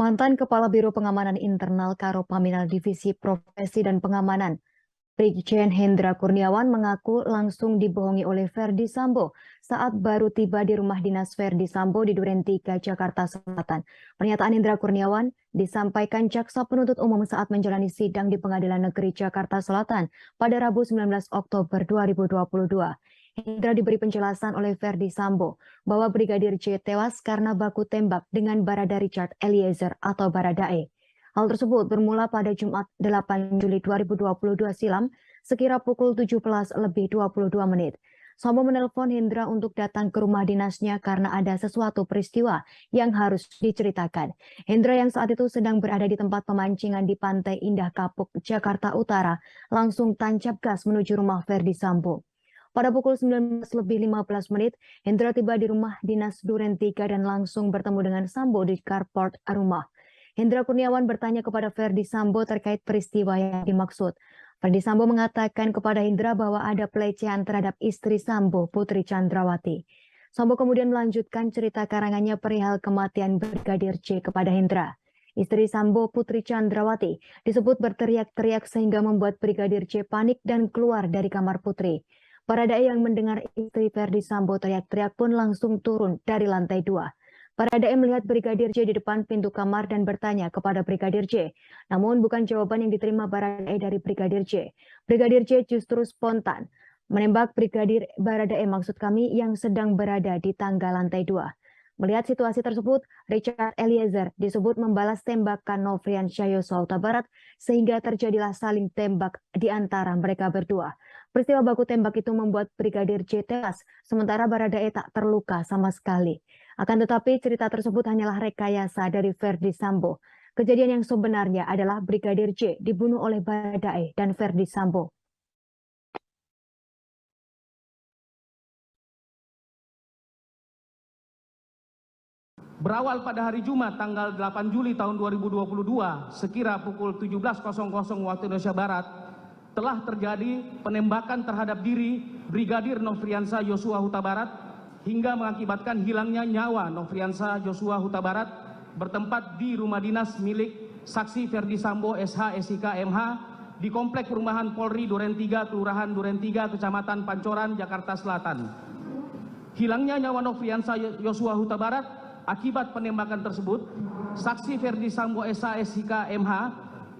Mantan Kepala Biro Pengamanan Internal Karopaminal Divisi Profesi dan Pengamanan, Brigjen Hendra Kurniawan mengaku langsung dibohongi oleh Verdi Sambo saat baru tiba di rumah dinas Verdi Sambo di Duren 3, Jakarta Selatan. Pernyataan Hendra Kurniawan disampaikan Jaksa Penuntut Umum saat menjalani sidang di Pengadilan Negeri Jakarta Selatan pada Rabu 19 Oktober 2022. Hendra diberi penjelasan oleh Verdi Sambo bahwa Brigadir J tewas karena baku tembak dengan Barada Richard Eliezer atau Baradae. Hal tersebut bermula pada Jumat 8 Juli 2022 silam sekira pukul 17:22 menit. Sambo menelpon Hendra untuk datang ke rumah dinasnya karena ada sesuatu peristiwa yang harus diceritakan. Hendra yang saat itu sedang berada di tempat pemancingan di Pantai Indah Kapuk, Jakarta Utara, langsung tancap gas menuju rumah Verdi Sambo. Pada pukul 19:15 menit, Hendra tiba di rumah dinas Duren 3 dan langsung bertemu dengan Sambo di carport rumah. Hendra Kurniawan bertanya kepada Verdi Sambo terkait peristiwa yang dimaksud. Verdi Sambo mengatakan kepada Hendra bahwa ada pelecehan terhadap istri Sambo, Putri Chandrawati. Sambo kemudian melanjutkan cerita karangannya perihal kematian Brigadir J kepada Hendra. Istri Sambo, Putri Chandrawati, disebut berteriak-teriak sehingga membuat Brigadir J panik dan keluar dari kamar Putri. Baradae yang mendengar istri Verdi Sambo teriak-teriak pun langsung turun dari lantai 2. Baradae melihat Brigadir J di depan pintu kamar dan bertanya kepada Brigadir J. Namun bukan jawaban yang diterima Baradae dari Brigadir J. Brigadir J justru spontan menembak Baradae maksud kami yang sedang berada di tangga lantai 2. Melihat situasi tersebut, Richard Eliezer disebut membalas tembakan Nofriansyah Yosua Huta Barat sehingga terjadilah saling tembak di antara mereka berdua. Peristiwa baku tembak itu membuat Brigadir J tewas, sementara Baradae tak terluka sama sekali. Akan tetapi cerita tersebut hanyalah rekayasa dari Verdi Sambo. Kejadian yang sebenarnya adalah Brigadir J dibunuh oleh Baradae dan Verdi Sambo. Berawal pada hari Jumat tanggal 8 Juli tahun 2022 sekira pukul 17.00 waktu Indonesia Barat telah terjadi penembakan terhadap diri Brigadir Nofriansyah Yosua Huta Barat hingga mengakibatkan hilangnya nyawa Nofriansyah Yosua Huta Barat bertempat di rumah dinas milik saksi Verdi Sambo SH SIK MH di Komplek Perumahan Polri Duren 3, Kelurahan Duren 3, Kecamatan Pancoran, Jakarta Selatan. Hilangnya nyawa Nofriansyah Yosua Huta Barat akibat penembakan tersebut, saksi Verdi Sambo SH SIK MH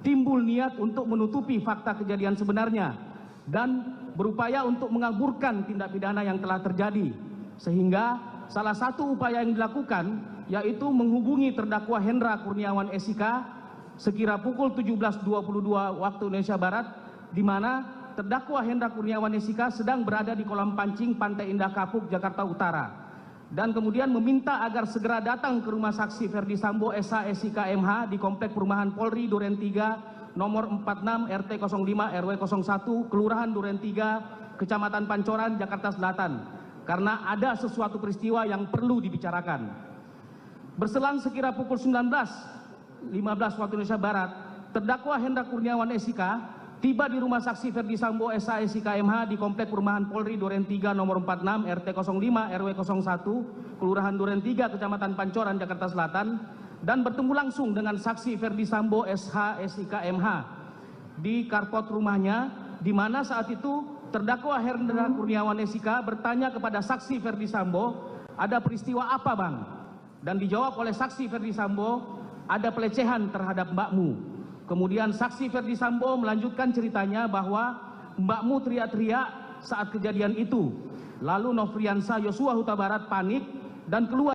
timbul niat untuk menutupi fakta kejadian sebenarnya dan berupaya untuk mengaburkan tindak pidana yang telah terjadi. Sehingga salah satu upaya yang dilakukan yaitu menghubungi terdakwa Hendra Kurniawan SIK sekira pukul 17.22 waktu Indonesia Barat, di mana terdakwa Hendra Kurniawan SIK sedang berada di kolam pancing Pantai Indah Kapuk, Jakarta Utara, dan kemudian meminta agar segera datang ke rumah saksi Verdi Sambo SH SIK MH di Komplek Perumahan Polri Duren 3 nomor 46 RT 05 RW 01 Kelurahan Duren 3 Kecamatan Pancoran, Jakarta Selatan karena ada sesuatu peristiwa yang perlu dibicarakan. Berselang sekira pukul 19.15 waktu Indonesia Barat, terdakwa Hendra Kurniawan SIK tiba di rumah saksi Verdi Sambo SH SIK MH di Komplek Perumahan Polri Duren 3 nomor 46 RT 05 RW 01 Kelurahan Duren 3 Kecamatan Pancoran, Jakarta Selatan dan bertemu langsung dengan saksi Verdi Sambo SH SIK MH di carport rumahnya, di mana saat itu terdakwa Hendra Kurniawan SIK bertanya kepada saksi Verdi Sambo, ada peristiwa apa bang? Dan dijawab oleh saksi Verdi Sambo, ada pelecehan terhadap mbakmu. Kemudian saksi Verdi Sambo melanjutkan ceritanya bahwa mbakmu teriak-teriak saat kejadian itu. Lalu Nofriansyah Yosua Huta Barat panik dan keluar.